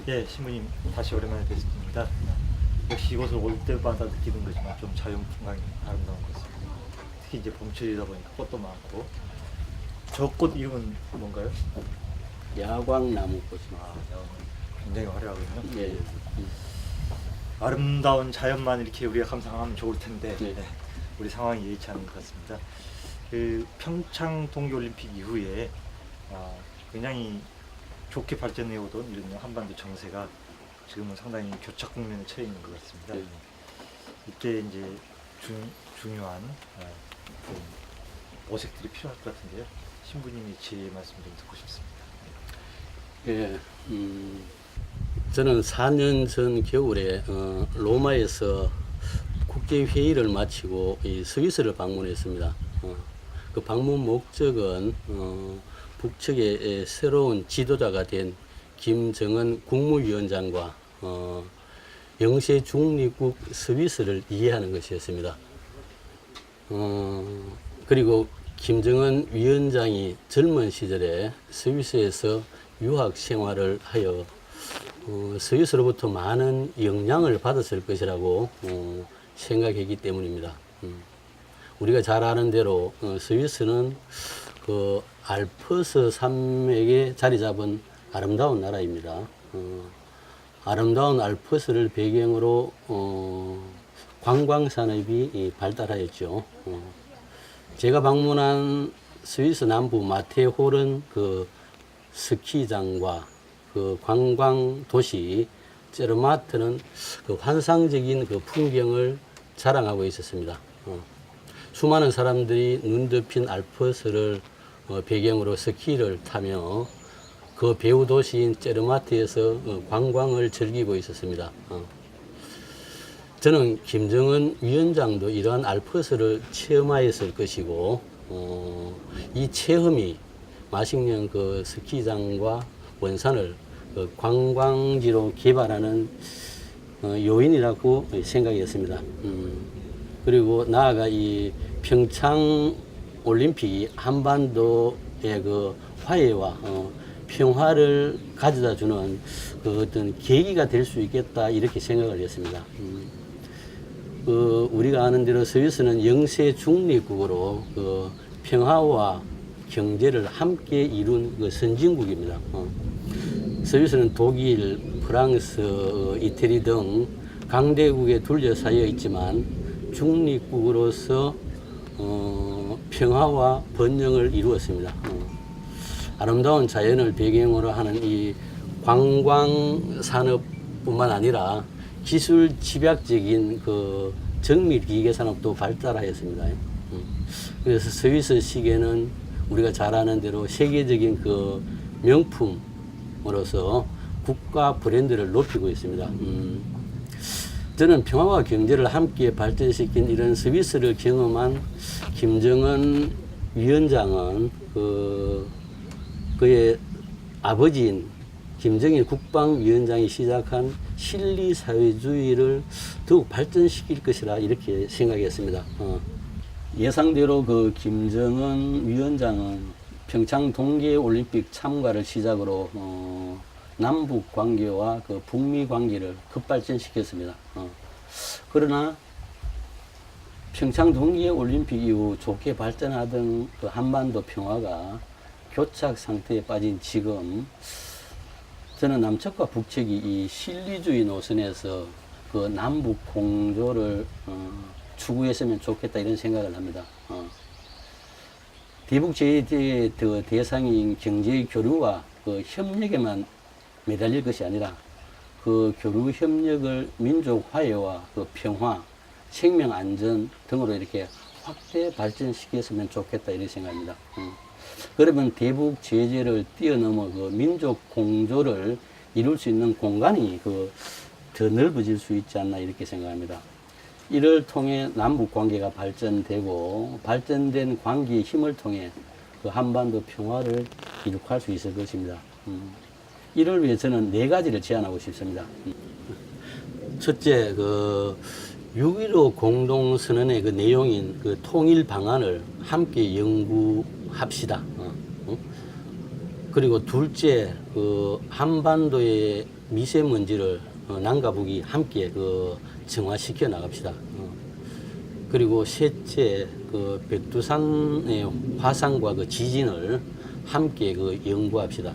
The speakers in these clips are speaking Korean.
예, 신부님 다시 오랜만에 뵙습니다. 역시 이곳을 올 때마다 느끼는 거지만 좀 자연 풍광이 아름다운 것 같습니다. 특히 이제 봄철이다 보니까 꽃도 많고. 저 꽃 이름은 뭔가요? 야광나무꽃입니다. 아, 굉장히 화려하거든요. 예. 아름다운 자연만 이렇게 우리가 감상하면 좋을 텐데 네. 우리 상황이 예의치 않은 것 같습니다. 그 평창 동계올림픽 이후에 굉장히 좋게 발전해 오던 이런 한반도 정세가 지금은 상당히 교착 국면에 처해 있는 것 같습니다. 네. 이때 이제 중요한 그런 어색들이 필요할 것 같은데요. 신부님의 지혜 말씀 좀 듣고 싶습니다. 예. 저는 4년 전 겨울에 로마에서 국제 회의를 마치고 이 스위스를 방문했습니다. 그 방문 목적은 북측의 새로운 지도자가 된 김정은 국무위원장과 영세 중립국 스위스를 이해하는 것이었습니다. 그리고 김정은 위원장이 젊은 시절에 스위스에서 유학 생활을 하여 스위스로부터 많은 영향을 받았을 것이라고 생각했기 때문입니다. 우리가 잘 아는 대로 스위스는 그 알프스 산맥에 자리 잡은 아름다운 나라입니다. 아름다운 알프스를 배경으로 관광 산업이 발달하였죠. 제가 방문한 스위스 남부 마테홀은 그 스키장과 그 관광 도시 제르마트는 그 환상적인 그 풍경을 자랑하고 있었습니다. 수많은 사람들이 눈 덮인 알프스를 배경으로 스키를 타며 그 배후 도시인 제르마트에서 관광을 즐기고 있었습니다. 저는 김정은 위원장도 이러한 알프스를 체험하였을 것이고 이 체험이 마식령 그 스키장과 원산을 그 관광지로 개발하는 요인이라고 생각했습니다. 그리고 나아가 이 평창 올림픽이 한반도의 그 화해와 평화를 가져다 주는 그 어떤 계기가 될 수 있겠다 이렇게 생각을 했습니다. 우리가 아는 대로 스위스는 영세 중립국으로 그 평화와 경제를 함께 이룬 그 선진국입니다. 스위스는 독일, 프랑스, 이태리 등 강대국에 둘러싸여 있지만 중립국으로서 평화와 번영을 이루었습니다. 아름다운 자연을 배경으로 하는 이 관광 산업뿐만 아니라 기술 집약적인 그 정밀 기계 산업도 발달하였습니다. 그래서 스위스 시계는 우리가 잘 아는 대로 세계적인 그 명품으로서 국가 브랜드를 높이고 있습니다. 저는 평화와 경제를 함께 발전시킨 이런 스위스를 경험한 김정은 위원장은 그의 아버지인 김정일 국방위원장이 시작한 실리사회주의를 더욱 발전시킬 것이라 이렇게 생각했습니다. 예상대로 그 김정은 위원장은 평창 동계올림픽 참가를 시작으로 남북 관계와 그 북미 관계를 급발전시켰습니다. 그러나 평창 동계올림픽 이후 좋게 발전하던 그 한반도 평화가 교착 상태에 빠진 지금 저는 남측과 북측이 이 실리주의 노선에서 그 남북 공조를 추구했으면 좋겠다 이런 생각을 합니다. 대북 제재의 대상인 경제 교류와 그 협력에만 매달릴 것이 아니라 그 교류 협력을 민족 화해와 그 평화, 생명 안전 등으로 이렇게 확대 발전시켰으면 좋겠다 이런 생각입니다. 그러면 대북 제재를 뛰어넘어 그 민족 공조를 이룰 수 있는 공간이 더 넓어질 수 있지 않나 이렇게 생각합니다. 이를 통해 남북 관계가 발전되고 발전된 관계의 힘을 통해 그 한반도 평화를 이룩할 수 있을 것입니다. 이를 위해 저는 4가지를 제안하고 싶습니다. 첫째, 6.15 공동선언의 그 내용인 그 통일 방안을 함께 연구합시다. 그리고 둘째, 그 한반도의 미세먼지를 남과 북이 함께 그 정화시켜 나갑시다. 그리고 셋째, 그 백두산의 화산과 그 지진을 함께 그 연구합시다.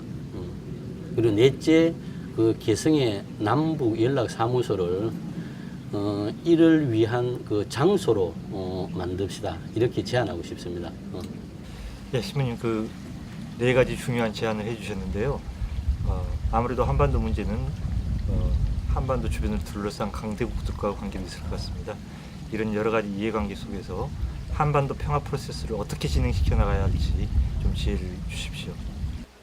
그리고 넷째, 그 개성의 남북 연락 사무소를 이를 위한 그 장소로 만듭시다. 이렇게 제안하고 싶습니다. 예, 신부님 그 네 가지 중요한 제안을 해주셨는데요. 아무래도 한반도 문제는 한반도 주변을 둘러싼 강대국들과 관계도 있을 것 같습니다. 이런 여러 가지 이해관계 속에서 한반도 평화 프로세스를 어떻게 진행시켜 나가야 할지 좀 지혜를 주십시오.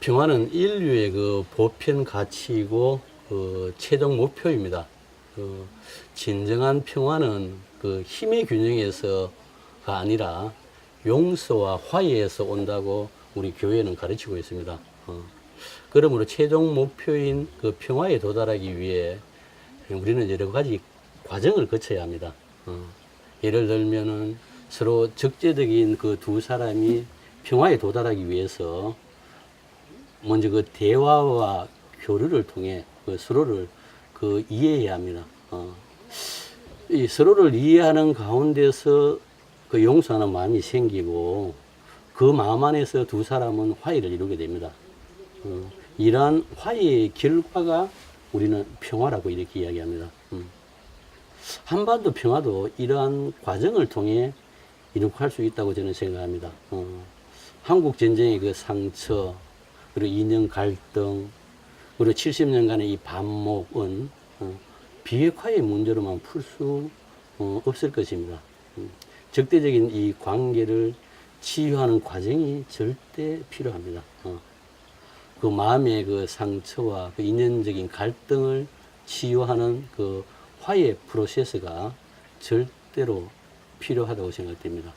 평화는 인류의 그 보편 가치이고 그 최종 목표입니다. 그 진정한 평화는 그 힘의 균형에서가 아니라 용서와 화해에서 온다고 우리 교회는 가르치고 있습니다. 그러므로 최종 목표인 그 평화에 도달하기 위해 우리는 여러 가지 과정을 거쳐야 합니다. 예를 들면은 서로 적재적인 그 두 사람이 평화에 도달하기 위해서 먼저 그 대화와 교류를 통해 그 서로를 그 이해해야 합니다. 이 서로를 이해하는 가운데서 그 용서하는 마음이 생기고 그 마음 안에서 두 사람은 화해를 이루게 됩니다. 이러한 화해의 결과가 우리는 평화라고 이렇게 이야기합니다. 한반도 평화도 이러한 과정을 통해 이룩할 수 있다고 저는 생각합니다. 한국 전쟁의 그 상처, 그리고 이념 갈등, 그리고 70년간의 이 반목은 비핵화의 문제로만 풀 수 없을 것입니다. 적대적인 이 관계를 치유하는 과정이 절대 필요합니다. 그 마음의 그 상처와 그 인연적인 갈등을 치유하는 그 화해 프로세스가 절대로 필요하다고 생각됩니다.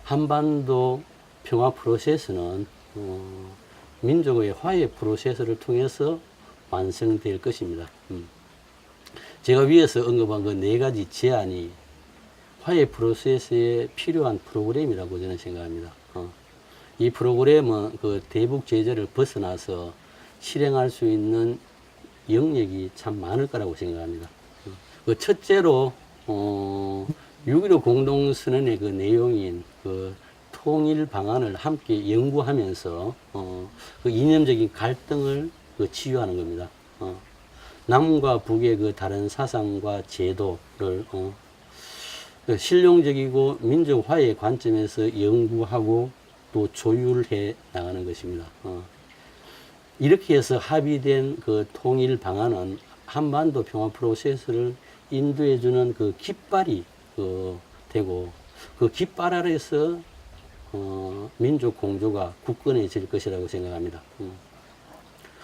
한반도 평화 프로세스는 민족의 화해 프로세스를 통해서 완성될 것입니다. 제가 위에서 언급한 그 네 가지 제안이 화해 프로세스에 필요한 프로그램이라고 저는 생각합니다. 이 프로그램은 그 대북 제재를 벗어나서 실행할 수 있는 영역이 참 많을 거라고 생각합니다. 그 첫째로 6.15 공동선언의 그 내용인 그 통일 방안을 함께 연구하면서 그 이념적인 갈등을 그 치유하는 겁니다. 남과 북의 그 다른 사상과 제도를 실용적이고 민족 화해의 관점에서 연구하고 또 조율해 나가는 것입니다. 이렇게 해서 합의된 그 통일 방안은 한반도 평화 프로세스를 인도해주는 그 깃발이 되고 그 깃발 아래서 민족 공조가 굳건해질 것이라고 생각합니다.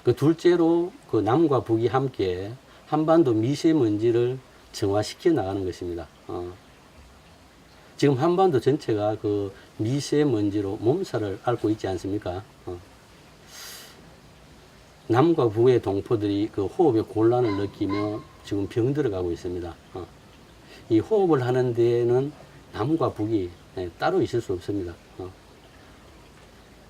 그 둘째로 그 남과 북이 함께 한반도 미세먼지를 정화시켜 나가는 것입니다. 지금 한반도 전체가 그 미세먼지로 몸살을 앓고 있지 않습니까? 남과 북의 동포들이 그 호흡에 곤란을 느끼며 지금 병들어가고 있습니다. 이 호흡을 하는 데에는 남과 북이 따로 있을 수 없습니다.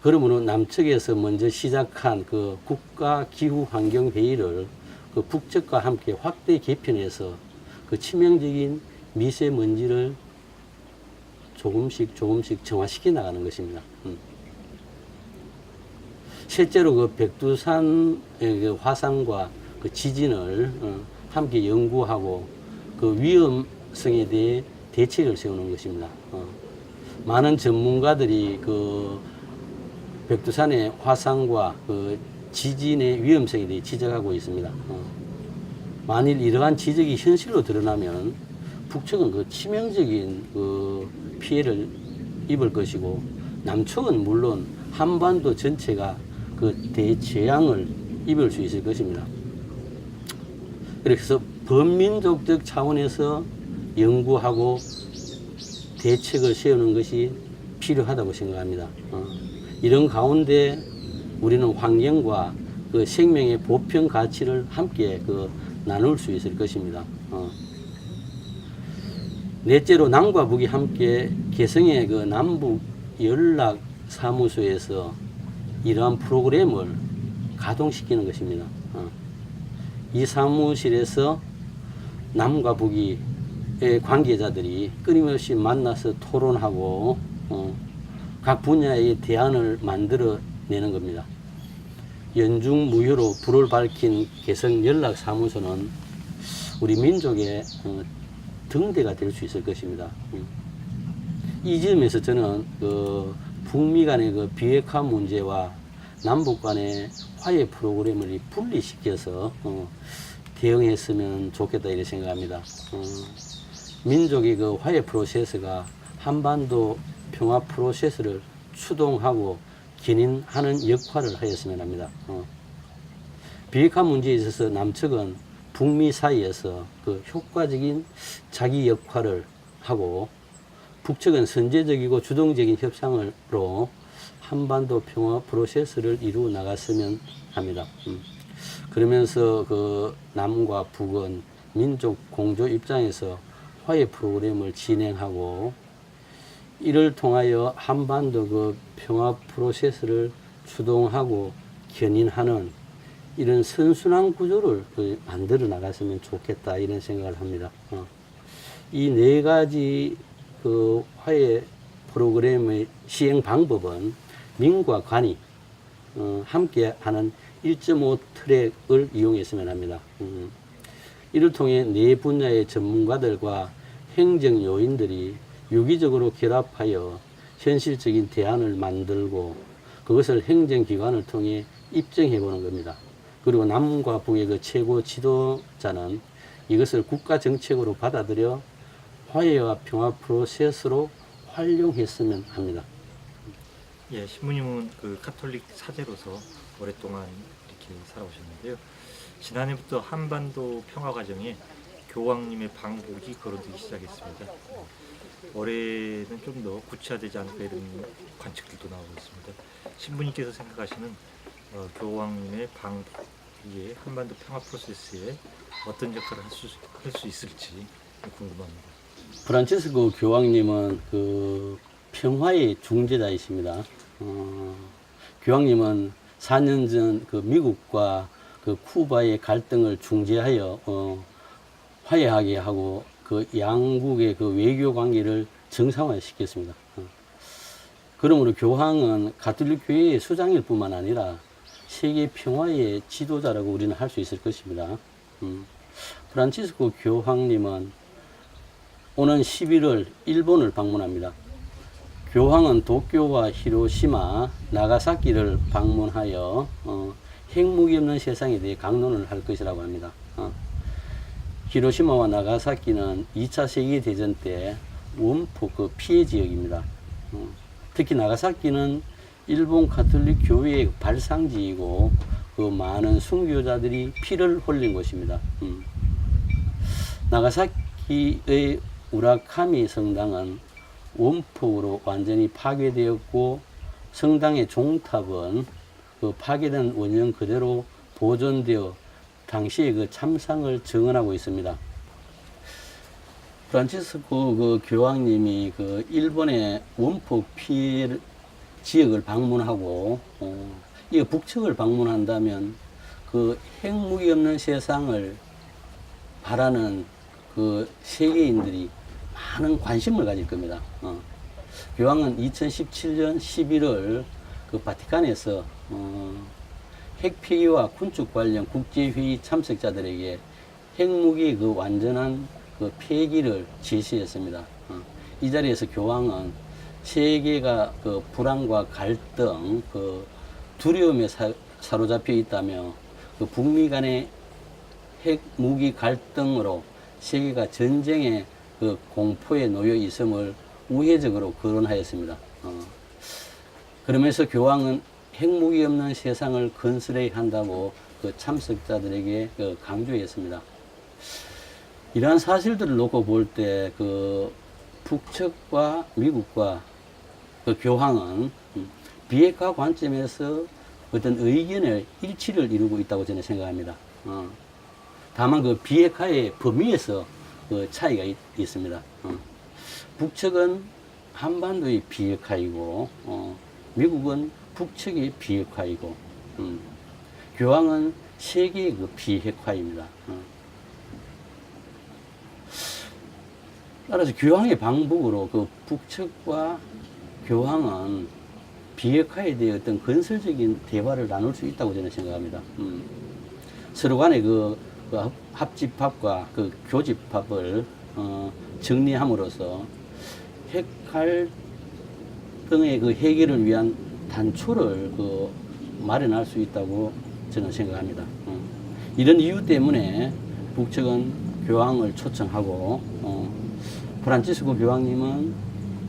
그러므로 남측에서 먼저 시작한 그 국가기후환경회의를 그 북측과 함께 확대 개편해서 그 치명적인 미세먼지를 조금씩 정화시켜 나가는 것입니다. 실제로 그 백두산의 그 화산과 그 지진을 함께 연구하고 그 위험성에 대해 대책을 세우는 것입니다. 많은 전문가들이 그 백두산의 화산과 그 지진의 위험성에 대해 지적하고 있습니다. 만일 이러한 지적이 현실로 드러나면 북측은 그 치명적인 그 피해를 입을 것이고 남측은 물론 한반도 전체가 그 대재앙을 입을 수 있을 것입니다. 그래서 범민족적 차원에서 연구하고 대책을 세우는 것이 필요하다고 생각합니다. 이런 가운데 우리는 환경과 그 생명의 보편 가치를 함께 그 나눌 수 있을 것입니다. 넷째로 남과 북이 함께 개성의 그 남북 연락 사무소에서 이러한 프로그램을 가동시키는 것입니다. 이 사무실에서 남과 북의 관계자들이 끊임없이 만나서 토론하고 각 분야의 대안을 만들어내는 겁니다. 연중 무휴로 불을 밝힌 개성연락사무소는 우리 민족의 등대가 될 수 있을 것입니다. 이 점에서 저는 북미 간의 비핵화 문제와 남북 간의 화해 프로그램을 분리시켜서 대응했으면 좋겠다 이렇게 생각합니다. 민족의 화해 프로세스가 한반도 평화 프로세스를 추동하고 견인하는 역할을 하였으면 합니다. 비핵화 문제에 있어서 남측은 북미 사이에서 효과적인 자기 역할을 하고 북측은 선제적이고 주동적인 협상으로 한반도 평화 프로세스를 이루어 나갔으면 합니다. 그러면서 남과 북은 민족 공조 입장에서 화해 프로그램을 진행하고 이를 통하여 한반도 평화 프로세스를 주동하고 견인하는 이런 선순환 구조를 만들어 나갔으면 좋겠다 이런 생각을 합니다. 이 네 가지 화해 프로그램의 시행 방법은 민과 관이 함께하는 1.5 트랙을 이용했으면 합니다. 이를 통해 네 분야의 전문가들과 행정 요인들이 유기적으로 결합하여 현실적인 대안을 만들고 그것을 행정기관을 통해 입증해 보는 겁니다. 그리고 남과 북의 최고 지도자는 이것을 국가 정책으로 받아들여 화해와 평화 프로세스로 활용했으면 합니다. 예, 신부님은 가톨릭 사제로서 오랫동안 이렇게 살아오셨는데요. 지난해부터 한반도 평화 과정에 교황님의 방북이 거론되기 시작했습니다. 올해는 좀 더 구체화되지 않을까 이런 관측들도 나오고 있습니다. 신부님께서 생각하시는 교황님의 방북이 한반도 평화 프로세스에 어떤 역할을 할 수 있을지 궁금합니다. 프란치스코 교황님은 평화의 중재자이십니다. 교황님은 4년 전 미국과 쿠바의 갈등을 중재하여 화해하게 하고 양국의 외교 관계를 정상화시켰습니다. 그러므로 교황은 가톨릭 교회의 수장일 뿐만 아니라 세계 평화의 지도자라고 우리는 할 수 있을 것입니다. 프란치스코 교황님은 오는 11월 일본을 방문합니다. 교황은 도쿄와 히로시마, 나가사키를 방문하여 핵무기 없는 세상에 대해 강론을 할 것이라고 합니다. 히로시마와 나가사키는 2차 세계대전 때 원폭 피해 지역입니다. 특히 나가사키는 일본 가톨릭 교회의 발상지이고 많은 순교자들이 피를 흘린 곳입니다. 나가사키의 우라카미 성당은 원폭으로 완전히 파괴되었고 성당의 종탑은 파괴된 원형 그대로 보존되어 당시의 참상을 증언하고 있습니다. 프란치스코 교황님이 일본의 원폭 피해 지역을 방문하고 이 북측을 방문한다면 핵무기 없는 세상을 바라는 세계인들이 많은 관심을 가질 겁니다. 교황은 2017년 11월 바티칸에서 핵폐기와 군축 관련 국제회의 참석자들에게 핵무기의 완전한 폐기를 지시했습니다. 이 자리에서 교황은 세계가 불안과 갈등, 두려움에 사로잡혀 있다며 북미 간의 핵무기 갈등으로 세계가 전쟁의 공포에 놓여 있음을 우회적으로 거론하였습니다. 그러면서 교황은 핵무기 없는 세상을 건설해야 한다고 참석자들에게 강조했습니다. 이러한 사실들을 놓고 볼 때 북측과 미국과 교황은 비핵화 관점에서 어떤 의견의 일치를 이루고 있다고 저는 생각합니다. 다만 비핵화의 범위에서 차이가 있습니다. 북측은 한반도의 비핵화이고 미국은 북측의 비핵화이고, 교황은 세계의 그 비핵화입니다. 따라서 교황의 방북으로 그 북측과 교황은 비핵화에 대해 어떤 건설적인 대화를 나눌 수 있다고 저는 생각합니다. 서로 간의 그 합집합과 그 교집합을 정리함으로써 핵 갈등의 그 해결을 위한 단초를 그 마련할 수 있다고 저는 생각합니다. 이런 이유 때문에 북측은 교황을 초청하고 프란치스코 교황님은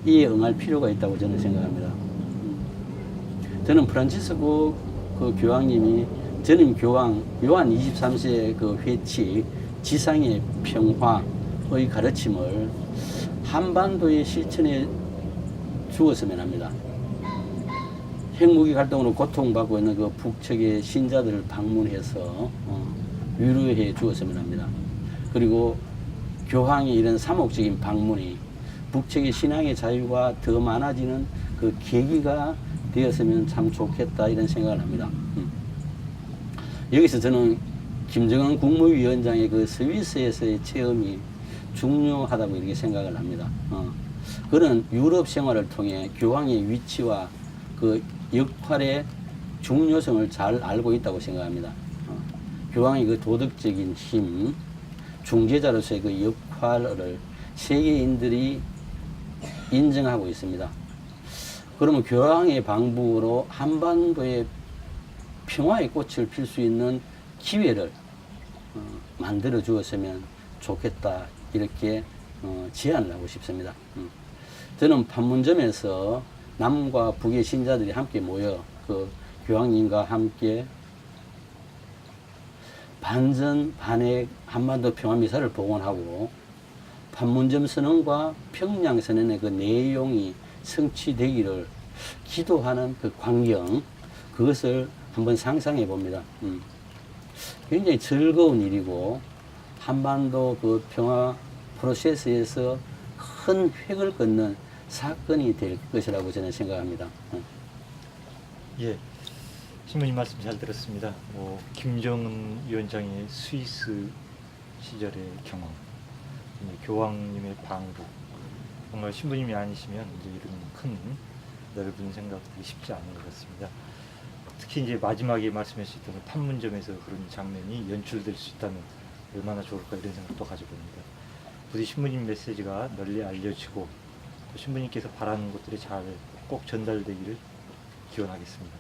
이에 응할 필요가 있다고 저는 생각합니다. 저는 프란치스코 그 교황님이 전임 교황 요한 23세 그 회치 지상의 평화의 가르침을 한반도에 실천해 주었으면 합니다. 핵무기 활동으로 고통받고 있는 그 북측의 신자들을 방문해서 위로해 주었으면 합니다. 그리고 교황의 이런 삼목적인 방문이 북측의 신앙의 자유가 더 많아지는 그 계기가 되었으면 참 좋겠다 이런 생각을 합니다. 여기서 저는 김정은 국무위원장의 그 스위스에서의 체험이 중요하다고 이렇게 생각을 합니다. 그는 유럽 생활을 통해 교황의 위치와 그 역할의 중요성을 잘 알고 있다고 생각합니다. 교황의 그 도덕적인 힘, 중재자로서의 그 역할을 세계인들이 인정하고 있습니다. 그러면 교황의 방북으로 한반도의 평화의 꽃을 필 수 있는 기회를 만들어 주었으면 좋겠다 이렇게 제안을 하고 싶습니다. 저는 판문점에서 남과 북의 신자들이 함께 모여 그 교황님과 함께 반전 반핵 한반도 평화미사를 복원하고 판문점 선언과 평양 선언의 그 내용이 성취되기를 기도하는 그 광경, 그것을 한번 상상해 봅니다. 굉장히 즐거운 일이고 한반도 그 평화 프로세스에서 큰 획을 긋는 사건이 될 것이라고 저는 생각합니다. 예, 신부님 말씀 잘 들었습니다. 김정은 위원장의 스위스 시절의 경험, 교황님의 방북, 정말 신부님이 아니시면 이제 이런 큰 넓은 생각들이 쉽지 않은 것 같습니다. 특히 이제 마지막에 말씀하셨던 판문점에서 그런 장면이 연출될 수 있다면 얼마나 좋을까 이런 생각도 가져봅니다. 부디 신부님 메시지가 널리 알려지고 또 신부님께서 바라는 것들이 잘 꼭 전달되기를 기원하겠습니다.